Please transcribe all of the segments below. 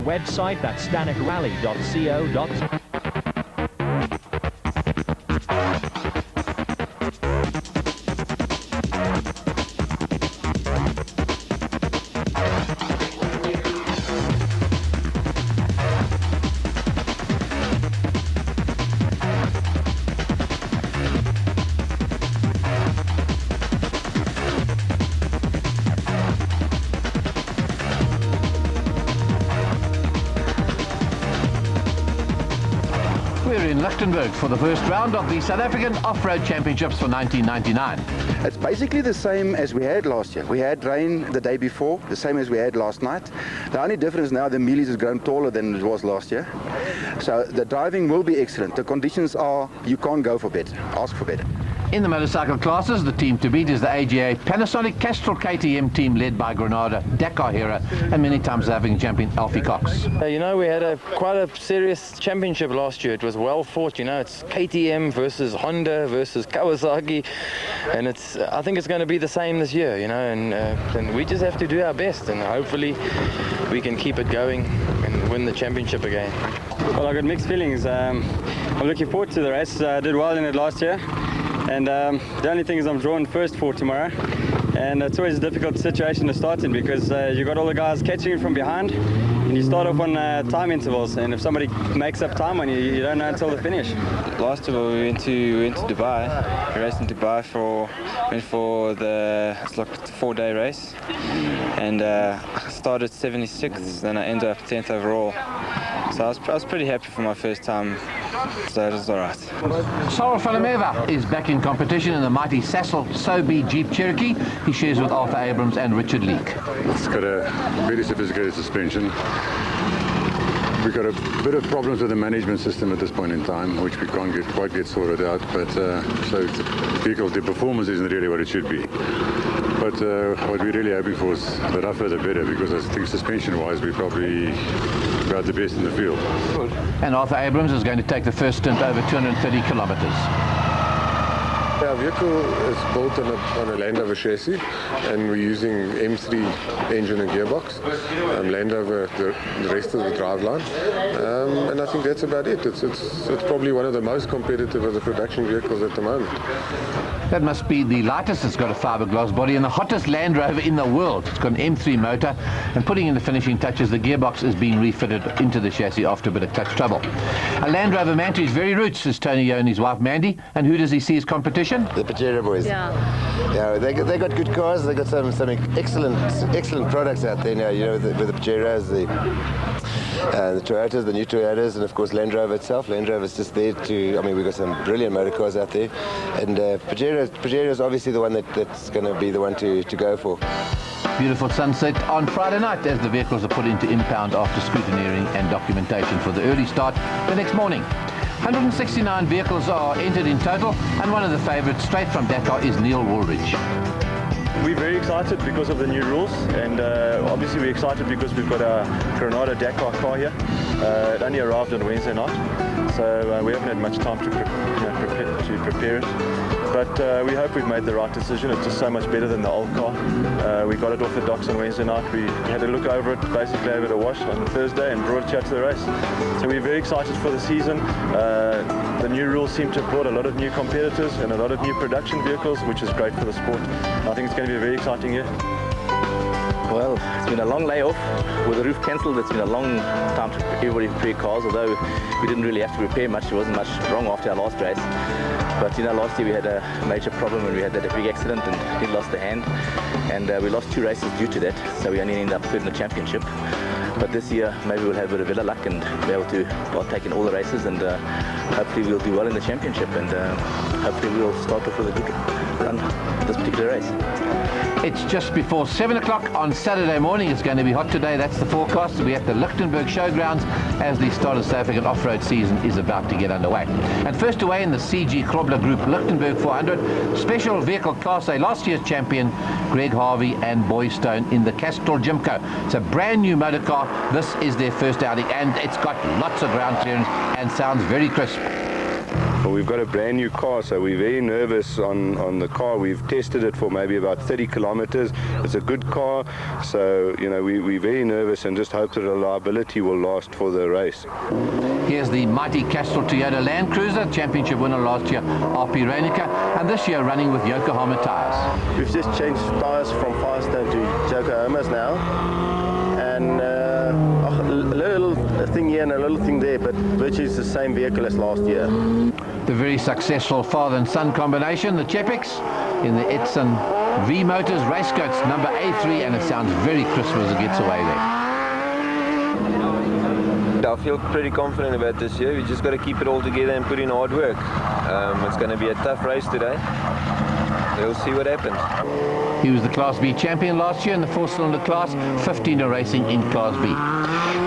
website, that's stannicrally.co.za. We're in Lichtenburg for the first round of the South African Off-Road Championships for 1999. It's basically the same as we had last year. We had rain the day before, the same as we had last night. The only difference now, the Mealies has grown taller than it was last year. So the driving will be excellent. The conditions are, you can't go for better, ask for better. In the motorcycle classes, the team to beat is the AGA Panasonic Castrol KTM team led by Granada, Dakar hero, and many times South African champion Alfie Cox. You know, we had quite a serious championship last year. It was well fought. You know, it's KTM versus Honda versus Kawasaki, and I think it's going to be the same this year. You know, and we just have to do our best, and hopefully we can keep it going and win the championship again. Well, I got mixed feelings. I'm looking forward to the race. I did well in it last year. And the only thing is I'm drawn first for tomorrow, and it's always a difficult situation to start in because you got all the guys catching you from behind, and you start off on time intervals, and if somebody makes up time on you, you don't know until the finish. Last year we went to Dubai. We raced in Dubai went for it's like a 4-day race, and I started 76th, then I ended up 10th overall. So I was pretty happy for my first time, so it was all right. Sorel Falameva is back in competition in the mighty Sassel Sobe Jeep Cherokee. He shares with Arthur Abrams and Richard Leake. It's got a very sophisticated suspension. We've got a bit of problems with the management system at this point in time, which we can't quite get sorted out, but so the performance isn't really what it should be. But what we're really hoping for is the rougher the better, because I think suspension-wise we're probably about the best in the field. And Arthur Abrams is going to take the first stint over 230 kilometres. Our vehicle is built on a Land Rover chassis, and we're using M3 engine and gearbox. Land Rover, the rest of the driveline, and I think that's about it. It's probably one of the most competitive of the production vehicles at the moment. That must be the lightest. It's got a fiberglass body and the hottest Land Rover in the world. It's got an M3 motor, and putting in the finishing touches, the gearbox is being refitted into the chassis after a bit of clutch trouble. A Land Rover man to his very roots is Tony Yo and his wife Mandy. And who does he see as competition? The Pajero boys. Yeah, they got good cars. They got some excellent products out there now. You know, with the Pajeros, the Toyotas, the new Toyotas, and of course Land Rover itself. Land Rover's just there to. I mean, we've got some brilliant motor cars out there, and Pajero is obviously the one that's going to be the one to go for. Beautiful sunset on Friday night as the vehicles are put into impound after scrutineering and documentation for the early start the next morning. 169 vehicles are entered in total, and one of the favourites straight from Dakar is Neil Woolridge. We're very excited because of the new rules, and obviously we're excited because we've got our Granada Dakar car here. It only arrived on Wednesday night, so we haven't had much time to prepare it. But we hope we've made the right decision. It's just so much better than the old car. We got it off the docks on Wednesday night. We had a look over it, basically over the wash on Thursday, and brought it out to the race. So we're very excited for the season. The new rules seem to have brought a lot of new competitors and a lot of new production vehicles, which is great for the sport. I think it's going to be a very exciting year. Well, it's been a long layoff. With the roof cancelled, it's been a long time to everybody prepare cars, although we didn't really have to prepare much. There wasn't much wrong after our last race. But you know, last year we had a major problem when we had that big accident and he lost the hand. And we lost 2 races due to that, so we only ended up third in the championship. But this year, maybe we'll have a bit of better luck and be able to take in all the races, and hopefully we'll do well in the championship, and hopefully we'll start off with a good run this particular race. It's just before 7 o'clock on Saturday morning. It's going to be hot today. That's the forecast. We're at the Lichtenburg Showgrounds as the start of South African off-road season is about to get underway. And first away in the CG Krobler Group Lichtenburg 400, special vehicle class A, last year's champion Greg Harvey and Boy Stone in the Castrol Jimco. It's a brand new motor car. This is their first outing, and it's got lots of ground clearance and sounds very crisp. Well, we've got a brand new car, so we're very nervous on the car. We've tested it for maybe about 30 kilometers. It's a good car, so we're very nervous and just hope the reliability will last for the race. Here's the mighty Castrol Toyota Land Cruiser, championship winner last year, RP Reinicke, and this year running with Yokohama tyres. We've just changed tyres from Firestone to Yokohama's now, and a little thing here and a little thing there, but virtually it's the same vehicle as last year. The very successful father and son combination, the Chepiks, in the Edson V Motors race coats number A3, and it sounds very crisp as it gets away there. I feel pretty confident about this year. We just got to keep it all together and put in hard work. It's going to be a tough race today. We'll see what happens. He was the Class B champion last year in the four-cylinder class, 15 racing in Class B.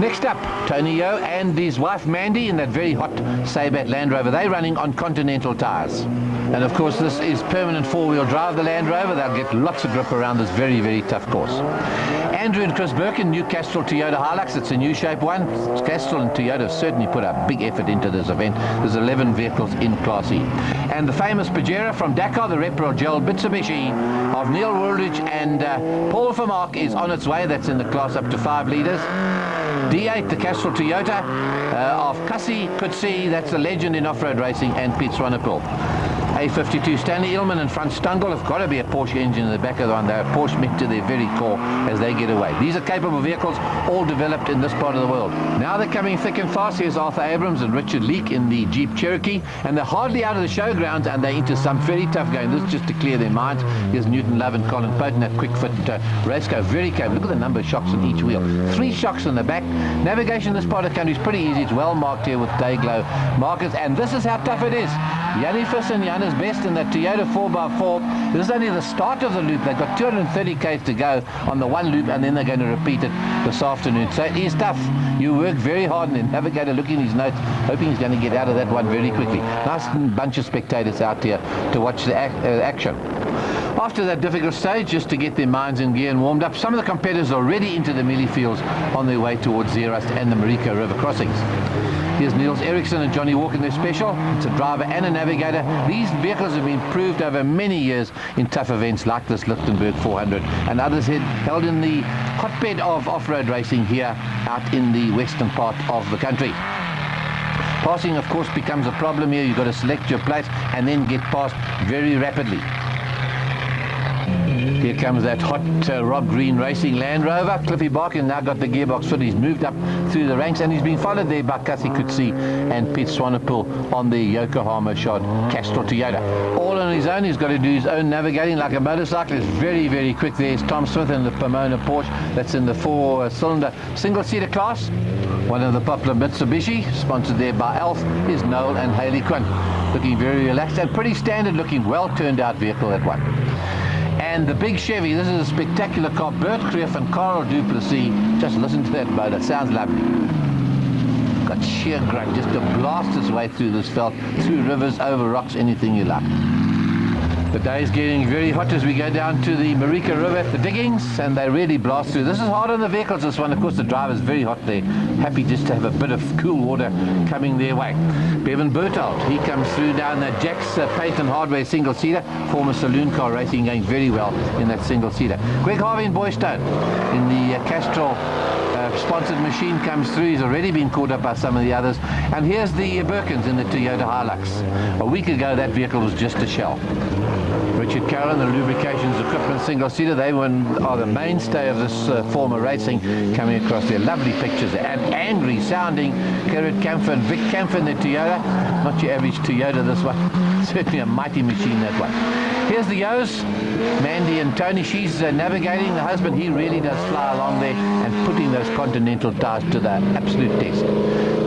Next up, Tony Yeo and his wife Mandy in that very hot Sabat Land Rover. They're running on Continental tyres. And of course this is permanent four-wheel drive, the Land Rover. They'll get lots of grip around this very, very tough course. Andrew and Chris Birkin, new Castrol Toyota Hilux. It's a new shape one. Castrol and Toyota have certainly put a big effort into this event. There's 11 vehicles in Class E. And the famous Pajero from Dakar, the Repro Gel Mitsubishi of Neil Woolridge and Paul Vermaak is on its way. That's in the class up to 5 litres. D8, the Castrol Toyota of Cassie Kutsi, that's a legend in off-road racing, and Piet Swanepoel. A52 Stanley Illman and Franz Stangl have got to be a Porsche engine in the back of the one. They're a Porsche meant to their very core as they get away. These are capable vehicles, all developed in this part of the world. Now they're coming thick and fast. Here's Arthur Abrams and Richard Leake in the Jeep Cherokee, and they're hardly out of the showgrounds, and they're into some very tough going. This is just to clear their minds. Here's Newton Love and Colin Poten, that quick fit race car, very capable. Look at the number of shocks on each wheel. 3 shocks in the back. Navigation in this part of the country is pretty easy. It's well marked here with day glow markers, and this is how tough it is. Yanni Fussen, Jan's best in that Toyota 4x4. This is only the start of the loop. They've got 230 k's to go on the one loop, and then they're going to repeat it this afternoon. So it is tough. You work very hard, and the navigator looking at his notes, hoping he's going to get out of that one very quickly. Nice bunch of spectators out here to watch the action. After that difficult stage, just to get their minds in gear and warmed up, some of the competitors are already into the mealie fields on their way towards Zeerast and the Marika River crossings. Here's Niels Eriksson and Johnny Walker in their special. It's a driver and a navigator. These vehicles have been proved over many years in tough events like this Lichtenburg 400, and others held in the hotbed of off-road racing here out in the western part of the country. Passing, of course, becomes a problem here. You've got to select your place and then get past very rapidly. Here comes that hot Rob Green Racing Land Rover. Cliffy Barkin now got the gearbox fit. He's moved up through the ranks, and he's been followed there by Cassie Kutsi and Piet Swanepoel on the Yokohama shod Castrol Toyota. All on his own. He's got to do his own navigating like a motorcycle. It's very, very quick. There's Tom Smith in the Pomona Porsche. That's in the 4-cylinder single-seater class. One of the popular Mitsubishi, sponsored there by Alf, is Noel and Haley Quinn. Looking very relaxed and pretty standard looking, well-turned-out vehicle, that one. And the big Chevy, this is a spectacular car. Bert Krief and Carl Duplessis. Just listen to that motor, sounds lovely. Got sheer grunt, just to blast its way through this veld, through rivers, over rocks, anything you like. The day is getting very hot as we go down to the Marika River at the diggings, and they really blast through. This is hard on the vehicles, this one. Of course, the driver's very hot there. Happy just to have a bit of cool water coming their way. Bevan Berthold, he comes through down that Jack's Payton Hardware single-seater. Former saloon car racing, going very well in that single-seater. Greg Harvey and Boystone in the Castrol sponsored machine comes through. He's already been caught up by some of the others. And here's the Birkins in the Toyota Hilux. A week ago, that vehicle was just a shell. Richard Carroll, the lubrications equipment single-seater, they are the mainstay of this form of racing, coming across there. Lovely pictures and angry sounding. Gerrit Kampfer and Vic Kampfer in the Toyota. Not your average Toyota, this one. Certainly a mighty machine, that one. Here's the Yo's, Mandy and Tony. She's navigating. The husband, he really does fly along there and putting those Continental tires to the absolute test.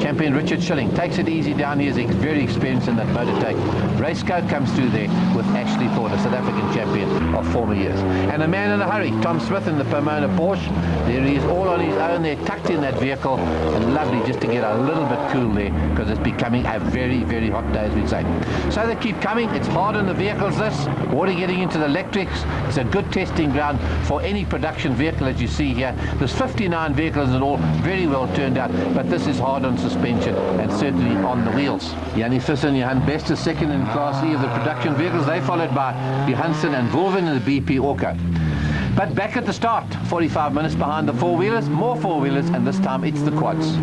Champion Richard Schilling takes it easy down here. He's very experienced in that motor take. Racecoat comes through there with Ashley Ford, a South African champion of former years. And a man in a hurry, Tom Smith in the Pomona Porsche. There he is, all on his own there, tucked in that vehicle, and lovely just to get a little bit cool there, because it's becoming a very, very hot day, as we say. So they keep coming. It's hard on the vehicles, this. Water getting into the electrics. It's a good testing ground for any production vehicle, as you see here. There's 59 vehicles in all, very well turned out, but this is hard on suspension. suspension, and certainly on the wheels. Jannie Visser and Johan Best is second in Class E of the production vehicles. They followed by Johansson and Wolven in the BP Orco. But back at the start, 45 minutes behind the four-wheelers, more four-wheelers, and this time it's the quads.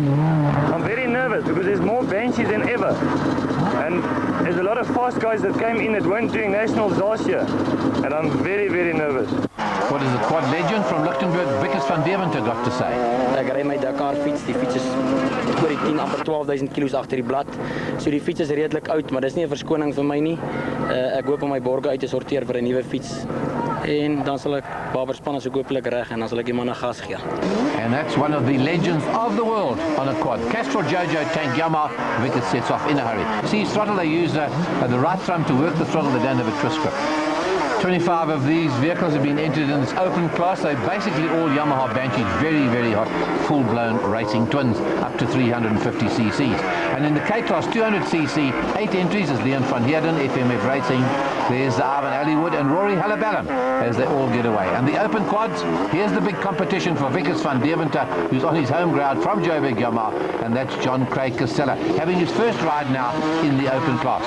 I'm very nervous because there's more Banshees than ever. And there's a lot of fast guys that came in that weren't doing nationals last year. And I'm very, very nervous. What is the quad legend from Lichtenburg, Vickers van Deventer, got to say? Ek ry my Dakar fiets, die fiets is oor die 10 amper 12,000 kilos agter die blad. So die fiets is redelik oud, maar dis nie 'n verskoning vir my nie. Ek hoop om my borge uit te sorteer vir 'n nuwe fiets. En dan sal ek Baber span as ek hopelik reg en dan sal ek die manne gas gee. And that's one of the legends of the world on a quad. Castrol Jojo Tank Yamaha. Vickers sets off in a hurry. See, throttle, they use the right thumb to work the throttle. They don't have a twist grip. 25 of these vehicles have been entered in this open class. They're basically all Yamaha Banshees, very, very hot, full-blown racing twins, up to 350 cc's. And in the K-Class 200cc, 8 entries is Leon van Heerden, FMF Racing. There's Ivan Allywood and Rory Halleballam as they all get away. And the open quads, here's the big competition for Vickers van Deventer, who's on his home ground from Joburg Yamaha, and that's John Craig Casella, having his first ride now in the open class.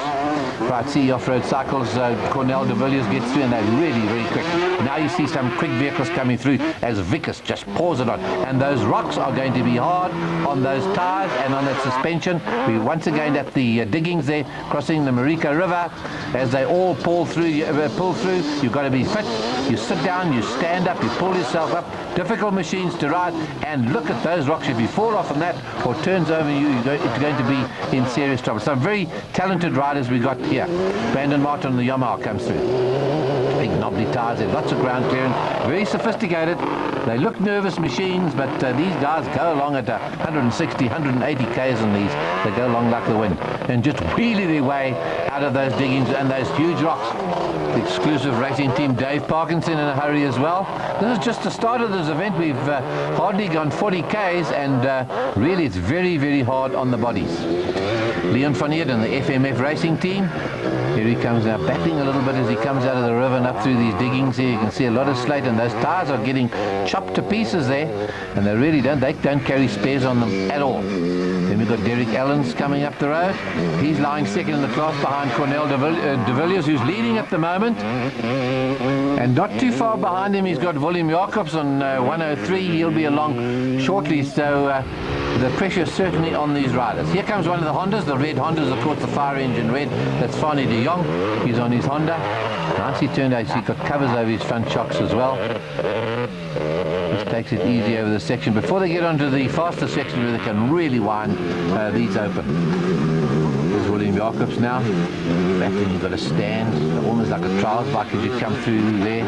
Right, see off-road cycles, Cornell de Villiers gets through, and they're really, very quick. Now you see some quick vehicles coming through as Vickers just pours it on. And those rocks are going to be hard on those tyres and on that suspension. We're once again at the diggings there, crossing the Marika River. As they all pull through, you've got to be fit. You sit down, you stand up, you pull yourself up. Difficult machines to ride, and look at those rocks. If you fall off on that or turns over you, it's going to be in serious trouble. Some very talented riders we got here. Brandon Martin on the Yamaha comes through. Big knobbly tyres, there's lots of ground clearance, very sophisticated. They look nervous machines, but these guys go along at 160, 180 k's on these. They go along like the wind and just wheelie their way out of those diggings and those huge rocks. The exclusive racing team, Dave Parkinson, in a hurry as well. This is just the start of this event. We've hardly gone 40 k's, and really it's very, very hard on the bodies. Leon van Heerden, the FMF Racing team. Here he comes now, battling a little bit as he comes out of the river and up through these diggings here. You can see a lot of slate, and those tyres are getting chopped to pieces there, and they don't carry spares on them at all. Then we've got Derek Allens coming up the road. He's lying second in the class behind Cornell de Villiers, who's leading at the moment. And not too far behind him, he's got Willem Jacobs on 103. He'll be along shortly, so the pressure is certainly on these riders. Here comes one of the Hondas, the red Hondas, of course, the fire engine red. That's Fanny de Jong. He's on his Honda. Nicely turned out. He's got covers over his front shocks as well. Just takes it easy over the section before they get onto the faster section where they can really wind these open. There's William Jacobs now. Back then you've got to stand, almost like a trials bike as you come through there.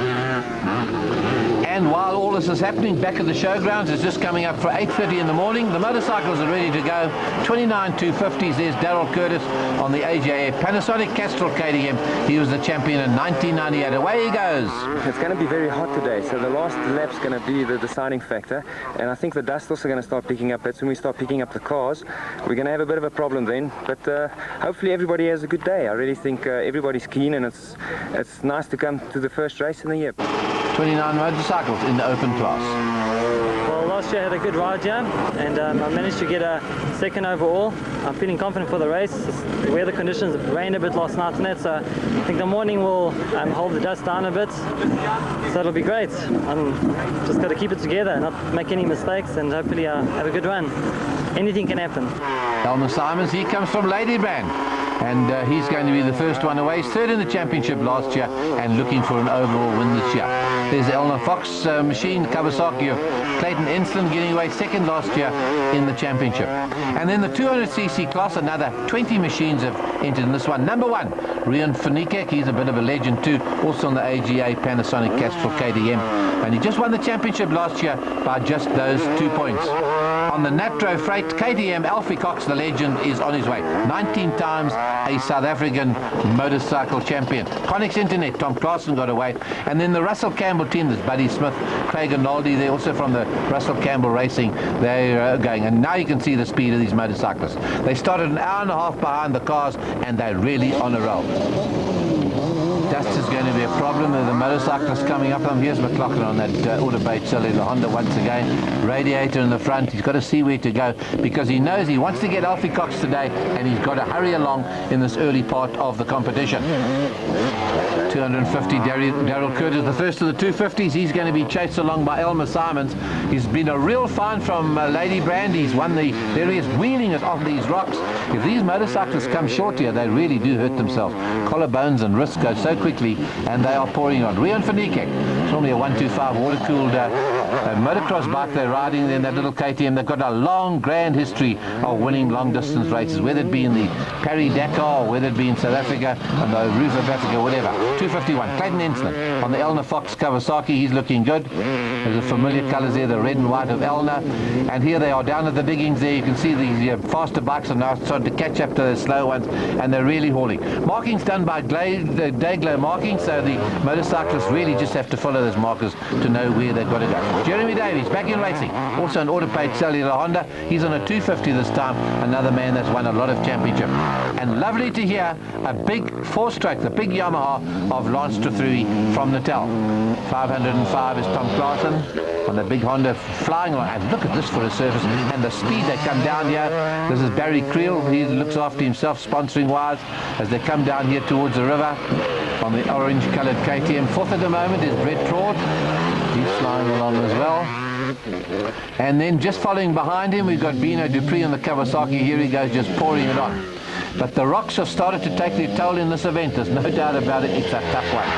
And while all this is happening, back at the showgrounds, it's just coming up for 8:30 in the morning. The motorcycles are ready to go. 29 250s. There's Darryl Curtis on the AJA Panasonic Castrol KTM. He was the champion in 1998. Away he goes. It's going to be very hot today, so the last lap's going to be the deciding factor. And I think the dust also going to start picking up. That's when we start picking up the cars. We're going to have a bit of a problem then. But hopefully everybody has a good day. I really think everybody's keen, and it's nice to come to the first race in the year. 29 motorcycles in the open class. Well, last year I had a good ride here, and I managed to get a second overall. I'm feeling confident for the race. The weather conditions rained a bit last night and that, so I think the morning will hold the dust down a bit, so it'll be great. I'm just got to keep it together, not make any mistakes, and hopefully have a good run. Anything can happen. Elmer Simons, he comes from Ladybrand, and he's going to be the first one away. He's third in the championship last year and looking for an overall win this year. There's the Elmer Fox machine, Kawasaki of Clayton Ensslin, getting away second last year in the championship. And then the 200cc class, another 20 machines have entered in this one. Number one, Rian Fanikek, he's a bit of a legend too, also on the AGA Panasonic Castrol KTM. And he just won the championship last year by just those 2 points. On the Natro Freight KTM, Alfie Cox, the legend, is on his way. 19 times a South African motorcycle champion. Connex Internet, Tom Clarkson got away. And then the Russell Campbell team, there's Buddy Smith, Craig Arnoldi, they're also from the Russell Campbell Racing. They're going. And now you can see the speed of these motorcyclists. They started an hour and a half behind the cars, and they're really on a roll. Dust is going to be a problem. The motorcyclists coming up. Here's McLaughlin on that Autobate cellular Honda once again. Radiator in the front. He's got to see where to go because he knows he wants to get Alfie Cox today, and he's got to hurry along in this early part of the competition. 250, Daryl Curtis, the first of the 250s. He's going to be chased along by Elmer Simons. He's been a real find from Lady Brand. He's won the various wheeling it off these rocks. If these motorcyclists come short here, they really do hurt themselves. Collarbones and wrists go so quickly, and they are pouring on. Rian Fanike, it's normally a 125 water-cooled motocross bike they're riding in that little KTM. They've got a long, grand history of winning long-distance races, whether it be in the Paris-Dakar, or whether it be in South Africa, on the roof of Africa, whatever. 251, Clayton Ensler on the Elna Fox Kawasaki. He's looking good. There's the familiar colours there, the red and white of Elna. And here they are down at the diggings there. You can see the faster bikes are now starting to catch up to the slow ones, and they're really hauling. Marking's done by Dayglow marking, so the motorcyclists really just have to follow those markers to know where they've got to go. Jeremy Davies, back in racing, also an Autobate cellular Honda. He's on a 250 this time, another man that's won a lot of championship. And lovely to hear a big four-stroke, the big Yamaha of Lance Trethewey from Natal. 505 is Tom Claassen on the big Honda flying along. And look at this for a surface and the speed they come down here. This is Barry Creel. He looks after himself sponsoring wise as they come down here towards the river on the orange coloured KTM. Fourth at the moment is Brett Traut. He's flying along as well. And then just following behind him we've got Bino Dupree on the Kawasaki. Here he goes, just pouring it on. But the rocks have started to take their toll in this event. There's no doubt about it. It's a tough one.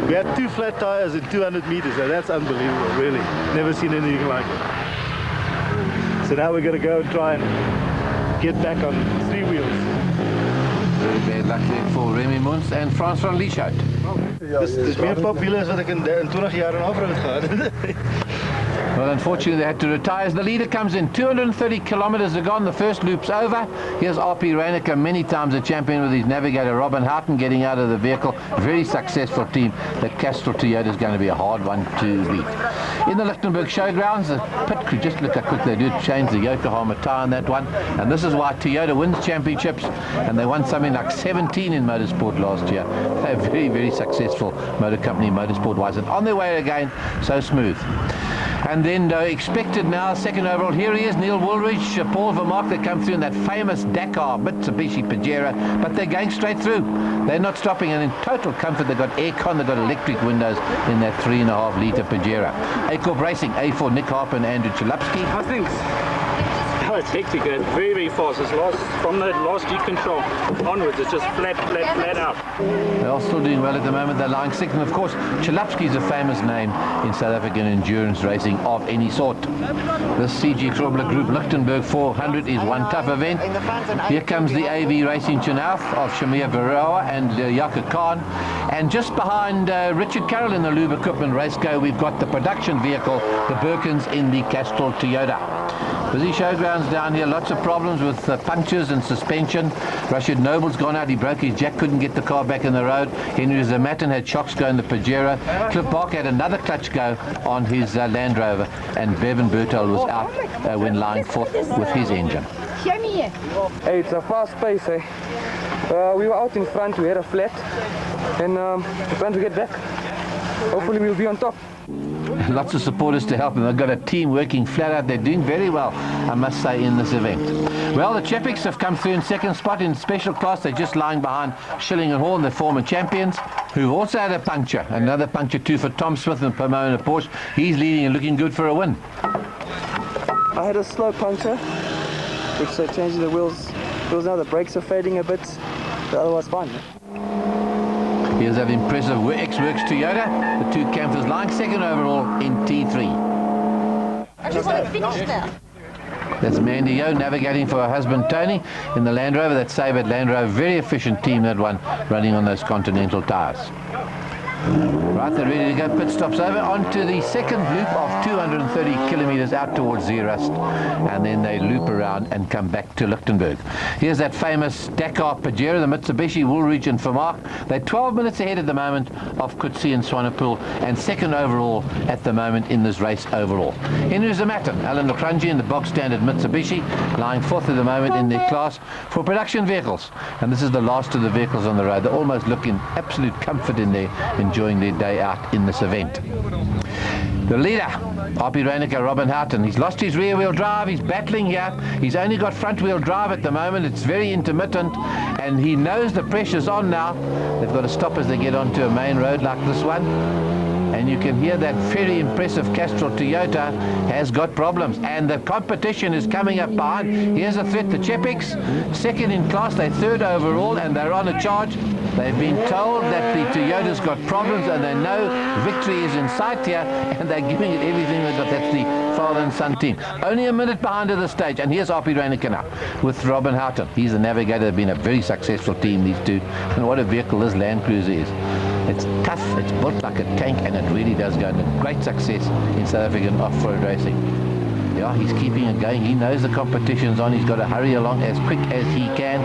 We had 2 flat tires in 200 meters. So that's unbelievable, really. Never seen anything like it. So now we're going to go and try and get back on 3 wheels. Very bad luck there for Remy Muns and Frans van Lieshout. Dis meer popular as wat ek in 20 jaar in off-road gehad. Well, unfortunately, they had to retire as the leader comes in. 230 kilometers are gone. The first loop's over. Here's R.P. Reinecker, many times a champion with his navigator, Robin Houghton, getting out of the vehicle. Very successful team. The Castrol Toyota is going to be a hard one to beat. In the Lichtenburg Showgrounds, the pit crew, just look how quick they do change the Yokohama tire on that one. And this is why Toyota wins championships. And they won something like 17 in motorsport last year. They're very, very successful motor company, motorsport-wise. And on their way again, so smooth. And then expected now, second overall, here he is, Neil Woolridge, Paul Vermaak. They come through in that famous Dakar Mitsubishi Pajero, but they're going straight through. They're not stopping, and in total comfort, they've got aircon, they've got electric windows in that 3.5 litre Pajero. A-Corp Racing, A4, Nick Harper and Andrew Chalupsky. I think it's hectic, it's very, very fast. It's from the last G control onwards, it's just flat out. They're all still doing well at the moment. They're lying sixth, and of course Chalupsky is a famous name in South African endurance racing of any sort. This CG Grobler Group Lichtenburg 400 is one tough event. Here comes the AV Racing Chinauf of Shamir Varawa and Yaka Khan, and just behind Richard Carroll in the Lube Equipment Raceco, we've got the production vehicle, the Birkins in the Castrol Toyota. Busy showgrounds down here, lots of problems with punctures and suspension. Rashid Noble's gone out, he broke his jack, couldn't get the car back in the road. Henry Zamatin had shocks go in the Pajero. Cliff Barker had another clutch go on his Land Rover, and Bevan Bertol was out when lying fourth with his engine. Hey, it's a fast pace, eh? We were out in front, we had a flat, and we're trying to get back. Hopefully we'll be on top. Lots of supporters to help them. They've got a team working flat out. They're doing very well, I must say, in this event. Well, the Chepiks have come through in second spot in special class. They're just lying behind Schilling and Hall, the former champions, who've also had a puncture. Another puncture too for Tom Smith and Pomona Porsche. He's leading and looking good for a win. I had a slow puncture, which changes the wheels. Now the brakes are fading a bit, but otherwise fine. Here's that impressive X-Works Toyota. The two campers lying second overall in T3. I just want to finish there. That's Mandy Yo navigating for her husband Tony in the Land Rover. That Sabred Land Rover, very efficient team, that one, running on those Continental tyres. Right, they're ready to go. Pit stops over onto the second loop of 230 kilometres out towards Zeerust, and then they loop around and come back to Lichtenburg. Here's that famous Dakar Pajero, the Mitsubishi Woolridge and Vermaak. They're 12 minutes ahead at the moment of Coetzee and Swanepoel, and second overall at the moment in this race overall. Henry Zamatin, Alan Lacrangi in the box standard Mitsubishi, lying fourth at the moment in their class for production vehicles. And this is the last of the vehicles on the road. They almost look in absolute comfort in there, enjoying their day out in this event. The leader, RP Reinecker, Robin Houghton, he's lost his rear wheel drive, he's battling here, he's only got front wheel drive at the moment, it's very intermittent, and he knows the pressure's on now. They've got to stop as they get onto a main road like this one, and you can hear that very impressive Castrol Toyota has got problems, and the competition is coming up behind. Here's a threat, the Chepiks, second in class, they're third overall, and they're on a charge. They've been told that the Toyota's got problems, and they know victory is in sight here, and they're giving it everything they've got. That's the father and son team. Only a minute behind at the stage, and here's RP Reinecker now with Robin Houghton. He's the navigator. They've been a very successful team, these two, and what a vehicle this Land Cruiser is. It's tough, it's built like a tank, and it really does go into great success in South African off-road racing. Yeah, he's keeping it going. He knows the competition's on. He's got to hurry along as quick as he can.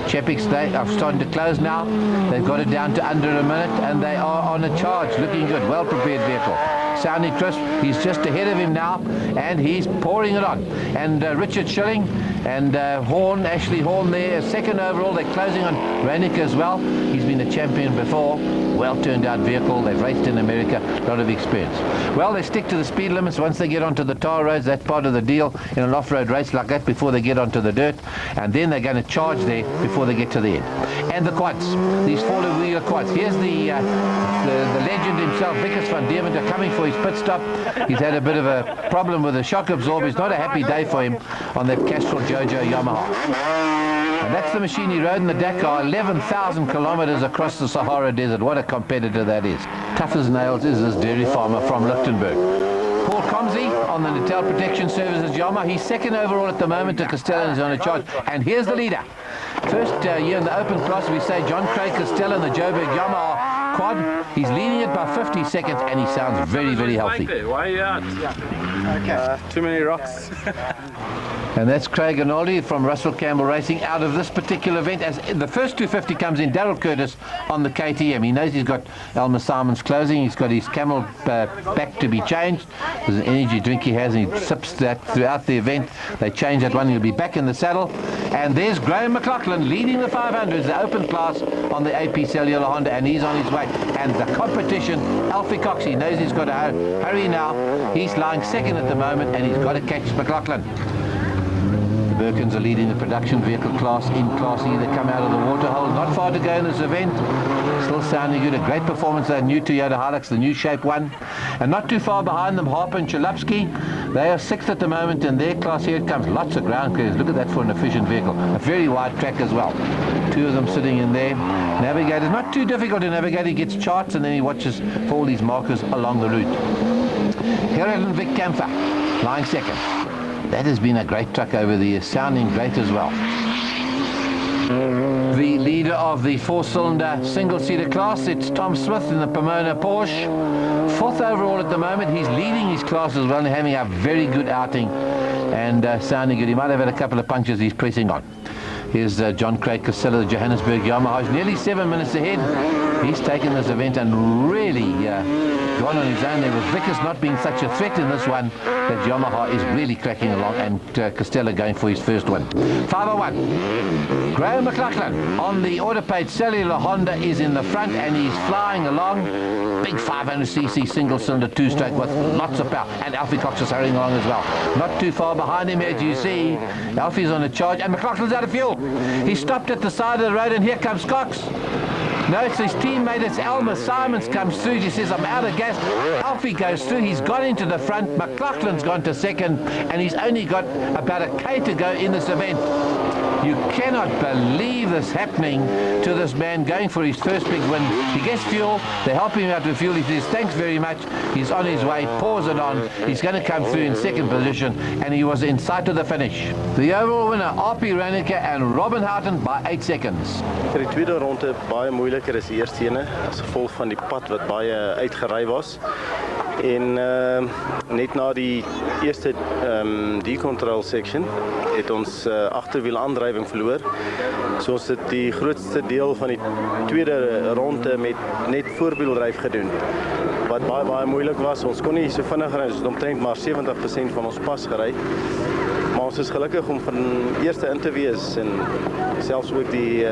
Chepiks, they are starting to close now. They've got it down to under a minute, and they are on a charge. Looking good. Well-prepared vehicle. Sounding crisp. He's just ahead of him now, and he's pouring it on. And Richard Schilling and Ashley Horn there, second overall. They're closing on Reinecker as well. He's been a champion before. Well turned out vehicle. They've raced in America. A lot of experience. Well, they stick to the speed limits once they get onto the tar roads. That's part of the deal in an off-road race like that before they get onto the dirt. And then they're going to charge there before they get to the end. And the quads. These four-wheeler quads. Here's the legend himself, Vickers van Deventer, coming for his pit stop. He's had a bit of a problem with the shock absorber. It's not a happy day for him on that Castrol Jojo Yamaha. And that's the machine he rode in the Dakar, 11,000 kilometers across the Sahara Desert. What a competitor that is. Tough as nails is this dairy farmer from Lichtenburg. Paul Comsey on the Natal Protection Services Yamaha. He's second overall at the moment to Costello, and is on a charge. And here's the leader. First year in the open class, we say John Craig Costello in the Joburg Yamaha quad. He's leading it by 50 seconds, and he sounds very, very healthy. Why are you out? Too many rocks. And that's Craig Arnoldi from Russell Campbell Racing out of this particular event. As the first 250 comes in, Darryl Curtis on the KTM. He knows he's got Elmer Simon's closing. He's got his Camel back to be changed. There's an energy drink he has, and he sips that throughout the event. They change that one. He'll be back in the saddle. And there's Graham McLaughlin leading the 500s, the open class on the AP Cellular Honda, and he's on his way. And the competition, Alfie Cox, he knows he's got to hurry now. He's lying second at the moment, and he's got to catch McLaughlin. Birkins are leading the production vehicle class in Class E. They come out of the waterhole. Not far to go in this event. Still sounding good. A great performance, that new Toyota Hilux, the new Shape 1. And not too far behind them, Harper and Chalupsky. They are sixth at the moment in their class. Here it comes. Lots of ground clearance. Look at that for an efficient vehicle. A very wide track as well. Two of them sitting in there. Navigator, not too difficult to navigate. He gets charts and then he watches for all these markers along the route. Gerald and Vic Camper, lying second. That has been a great truck over the years, sounding great as well. The leader of the four-cylinder single-seater class, it's Tom Smith in the Pomona Porsche. Fourth overall at the moment. He's leading his class as well and having a very good outing and sounding good. He might have had a couple of punctures. He's pressing on. Here's John Craig Costello, the Johannesburg Yamaha. He's nearly 7 minutes ahead. He's taken this event and really gone on his own there, with Vickers not being such a threat in this one. That Yamaha is really cracking along, and Costello going for his first win. 501. Graham McLaughlin on the Autopate Cellular Honda is in the front, and he's flying along. Big 500cc single-cylinder two-stroke with lots of power, and Alfie Cox is hurrying along as well. Not too far behind him, as you see. Alfie's on a charge, and McLaughlin's out of fuel. He stopped at the side of the road, and here comes Cox. No, it's his teammate, it's Elmer Simons comes through. He says, I'm out of gas. Alfie goes through. He's got into the front. McLaughlin's gone to second, and he's only got about a K to go in this event. You cannot believe this happening to this man going for his first big win. He gets fuel. They help him out with fuel. He says, thanks very much. He's on his way. Pours it on. He's going to come through in second position, and he was in sight of the finish. The overall winner, RP Reinecker and Robin Houghton by 8 seconds. Vir die tweede ronde baie moeilik moeiliker as die eerste ene as gevolg van die pad wat baie uitgery was. En net na die eerste decontrol section het ons agterwiel aandrywing verloor. So ons het die grootste deel van die tweede ronde met net voorwieldryf gedoen. Wat baie moeilik was. Ons kon nie so vinnig ry, ons het omtrent maar 70% van ons pas gery. Maar ons is gelukkig om van eerste in te wees en selfs ook die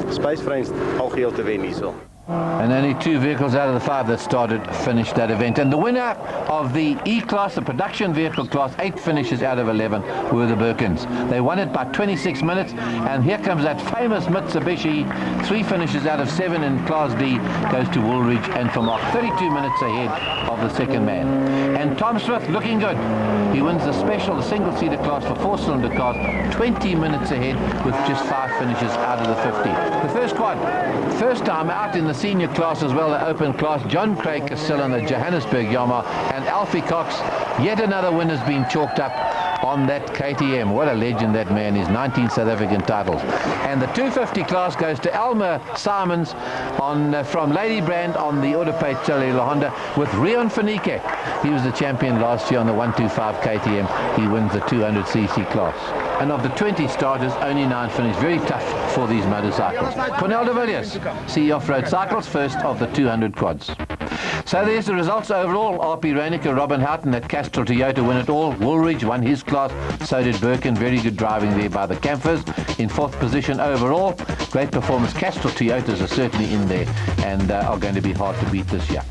spacevreins algeheel te wen hierso. And only 2 vehicles out of the 5 that finished that event. And the winner of the E-Class, the production vehicle class, 8 finishes out of 11 were the Birkins. They won it by 26 minutes, and here comes that famous Mitsubishi. 3 finishes out of 7 in Class D goes to Woolridge and for Mark, 32 minutes ahead of the second man. And Tom Smith looking good. He wins the special, the single-seater class for 4-cylinder cars, 20 minutes ahead with just 5 finishes out of the 50. The first quad, first time out in the senior class as well, the open class, John Craig Casilla in the Johannesburg Yamaha, and Alfie Cox, yet another winner's been chalked up on that KTM. What a legend that man is, 19 South African titles. And the 250 class goes to Elmer Simons from Lady Brand on the Autopate Cellular Honda with Rion Fanike. He was the champion last year on the 125 KTM. He wins the 200cc class. And of the 20 starters, only 9 finished. Very tough for these motorcycles. Cornel de Villiers, CE Off-Road Cycles, first of the 200 quads. So there's the results overall. RP Reinicke, Robin Houghton at Castrol Toyota win it all. Woolridge won his class, so did Birkin. Very good driving there by the Campers. In 4th position overall. Great performance. Castrol Toyotas are certainly in there and are going to be hard to beat this year.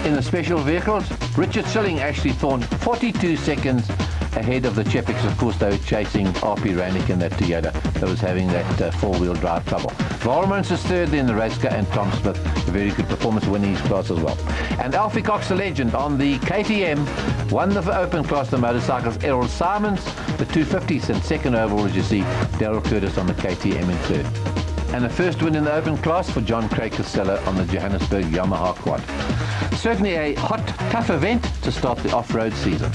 In the special vehicles, Richard Silling, Ashley Thorne, 42 seconds ahead of the Chepiks. Of course, they were chasing RP Reinicke in that Toyota that was having that 4-wheel drive trouble. Volmans is third in the race car, and Tom Smith, a very good performance, winning his class as well. And Alfie Cox, the legend, on the KTM, won the open class, the motorcycles. Errol Simons, the 250s, and second overall, as you see, Daryl Curtis on the KTM in third. And the first win in the open class for John Craig Casella on the Johannesburg Yamaha quad. Certainly a hot, tough event to start the off-road season.